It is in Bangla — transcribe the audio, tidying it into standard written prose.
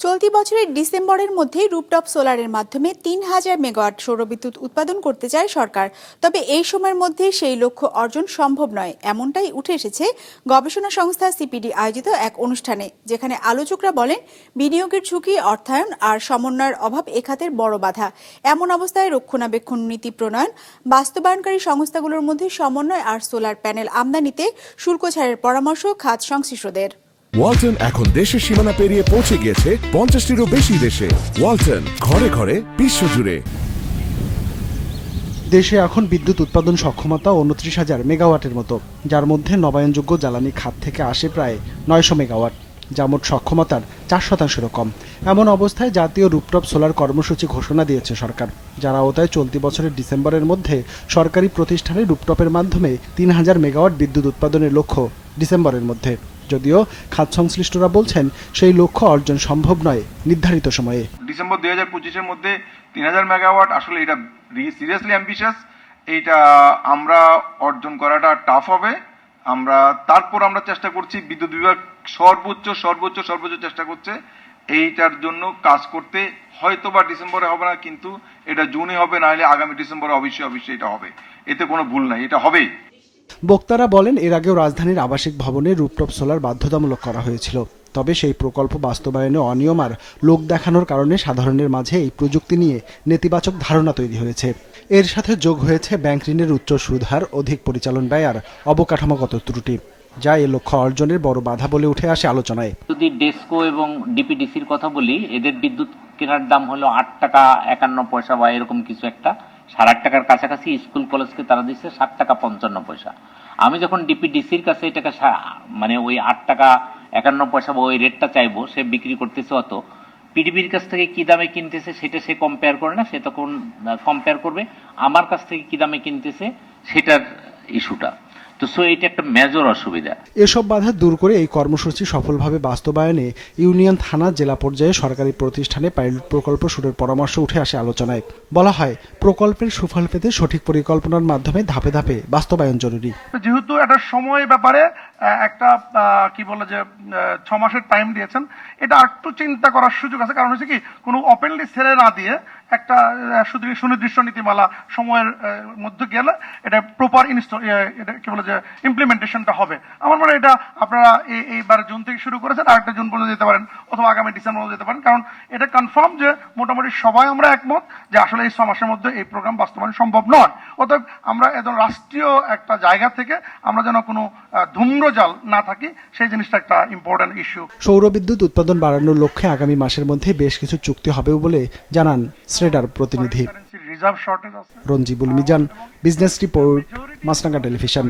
চলতি বছরের ডিসেম্বরের মধ্যে রুপটপ সোলারের মাধ্যমে ৩,০০০ মেগাওয়াট সৌরবিদ্যুৎ উৎপাদন করতে চায় সরকার। তবে এই সময়ের মধ্যে সেই লক্ষ্য অর্জন সম্ভব নয়, এমনটাই উঠে এসেছে গবেষণা সংস্থা সিপিডি আয়োজিত এক অনুষ্ঠানে, যেখানে আলোচকরা বলেন বিনিয়োগের ঝুঁকি, অর্থায়ন আর সমন্বয়ের অভাব এ খাতের বড় বাধা। এমন অবস্থায় রক্ষণাবেক্ষণ নীতি প্রণয়ন, বাস্তবায়নকারী সংস্থাগুলোর মধ্যে সমন্বয় আর সোলার প্যানেল আমদানিতে শুল্ক ছাড়ের পরামর্শ খাত সংশ্লিষ্টদের। ওয়ালটন এখন দেশের সীমানা পেরিয়ে পৌঁছে গিয়েছে 50টিরও বেশি দেশে। ওয়ালটন, ঘরে ঘরে, বিশ্বজুড়ে। দেশে এখন বিদ্যুৎ উৎপাদন সক্ষমতা 29,000 মেগাওয়াটের মতো, যার মধ্যে নবায়নযোগ্য জ্বালানি খাত থেকে আসে প্রায় 900 মেগাওয়াট, যা মোট সক্ষমতার 4%-এরও কম। এমন অবস্থায় জাতীয় রুপটপ সোলার কর্মসূচি ঘোষণা দিয়েছে সরকার, যার আওতায় চলতি বছরের ডিসেম্বরের মধ্যে সরকারি প্রতিষ্ঠানে রুপটপের মাধ্যমে 3,000 মেগাওয়াট বিদ্যুৎ উৎপাদনের লক্ষ্য ডিসেম্বরের মধ্যে। যদিও খাত সংশ্লিষ্টরা বলছেন সেই লক্ষ্য অর্জন সম্ভব নয় নির্ধারিত সময়ে। ডিসেম্বর 2025-এর মধ্যে 3,000 মেগাওয়াট, আসলে এটা সিরিয়াসলি অ্যাম্বিশাস। এইটা আমরা অর্জন করাটা টাফ হবে। তারপর আমরা চেষ্টা করছি, বিদ্যুৎ বিভাগ সর্বোচ্চ চেষ্টা করছে এইটার জন্য কাজ করতে। হয়তো বা ডিসেম্বরে হবে না, কিন্তু এটা জুনে হবে, না হলে আগামী ডিসেম্বরে অবশ্যই এটা হবে। এতে কোনো ভুল নাই, এটা হবেই। বক্তারা বলেন, এর আগেও রাজধানীর আবাসিক ভবনে রুপটপ সোলার বাধ্যতামূলক করা হয়েছিল। তবে সেই প্রকল্প বাস্তবায়নে অনিয়ম আর লোক দেখানোর কারণে সাধারণের মাঝে এই প্রযুক্তি নিয়ে নেতিবাচক ধারণা তৈরি হয়েছে। এর সাথে যোগ হয়েছে ব্যাংক ঋণের উচ্চ সুদহার, অধিক পরিচালন ব্যয় আর অবকাঠামোগত ত্রুটি, যা এ লক্ষ্য অর্জনের বড় বাধা বলে উঠে আসে আলোচনায়। যদি ডেসকো এবং ডিপিডিসির কথা বলি, এদের বিদ্যুৎ কেনার দাম হলো 8 টাকা 51 পয়সা বা এরকম কিছু একটা, 8.5 টাকার কাছাকাছি। স্কুল কলেজকে তারা দিচ্ছে 7 টাকা 55 পয়সা। আমি যখন ডিপিডিসির কাছে এটাকে মানে ওই 8 টাকা 51 পয়সা বা ওই রেটটা চাইবো, সে বিক্রি করতেছে অত। পিডিবির কাছ থেকে কি দামে কিনতেছে সেটা সে কম্পেয়ার করে না, সে তখন কম্পেয়ার করবে আমার কাছ থেকে কি দামে কিনতেছে সেটার ইস্যুটা। তো এটা একটা মেজর অসুবিধা। এসব বাধা দূর করে এই কর্মসূচি সফলভাবে বাস্তবায়নে ইউনিয়ন, থানা, জেলা পর্যায়ে সরকারি প্রতিষ্ঠানে পাইলট প্রকল্প শুরুর পরামর্শ উঠে আসে আলোচনায়। বলা হয়, প্রকল্পের সুফল পেতে সঠিক পরিকল্পনার মাধ্যমে ধাপে ধাপে বাস্তবায়ন জরুরি। যেহেতু একটা সময় ব্যাপারে একটা 6 মাসের টাইম দিয়েছেন, এটা একটু চিন্তা করার সুযোগ আছে। কারণ হচ্ছে কি, কোনো ওপেনলি ছেড়ে না দিয়ে একটা সুনির্দিষ্ট নীতিমালা সময়ের মধ্যে গেলে এটা প্রপার ইমপ্লিমেন্টেশনটা হবে। আমার মনে হয় এটা আপনারা এইবার জুন থেকে শুরু করেছেন, আরেকটা জুন পর্যন্ত যেতে পারেন, অথবা আগামী ডিসেম্বর পর্যন্ত যেতে পারেন। কারণ এটা কনফার্ম যে মোটামুটি সবাই আমরা একমত যে আসলে এই 6 মাসের মধ্যে এই প্রোগ্রাম বাস্তবায়ন সম্ভব নয়। অতএব আমরা একদম রাষ্ট্রীয় একটা জায়গা থেকে আমরা যেন কোনো ধূম্রজাল না থাকি, সেই জিনিসটা একটা ইম্পর্টেন্ট ইস্যু। সৌরবিদ্যুৎ উৎপাদন বাড়ানোর লক্ষ্যে আগামী মাসের মধ্যে বেশ কিছু চুক্তি হবে বলে জানান শ্রেডার প্রতিনিধি রিজার্ভ শর্টেজ আছে। রঞ্জিবুল মিজান, বিজনেস রিপোর্ট, মাছরাঙা টেলিভিশন।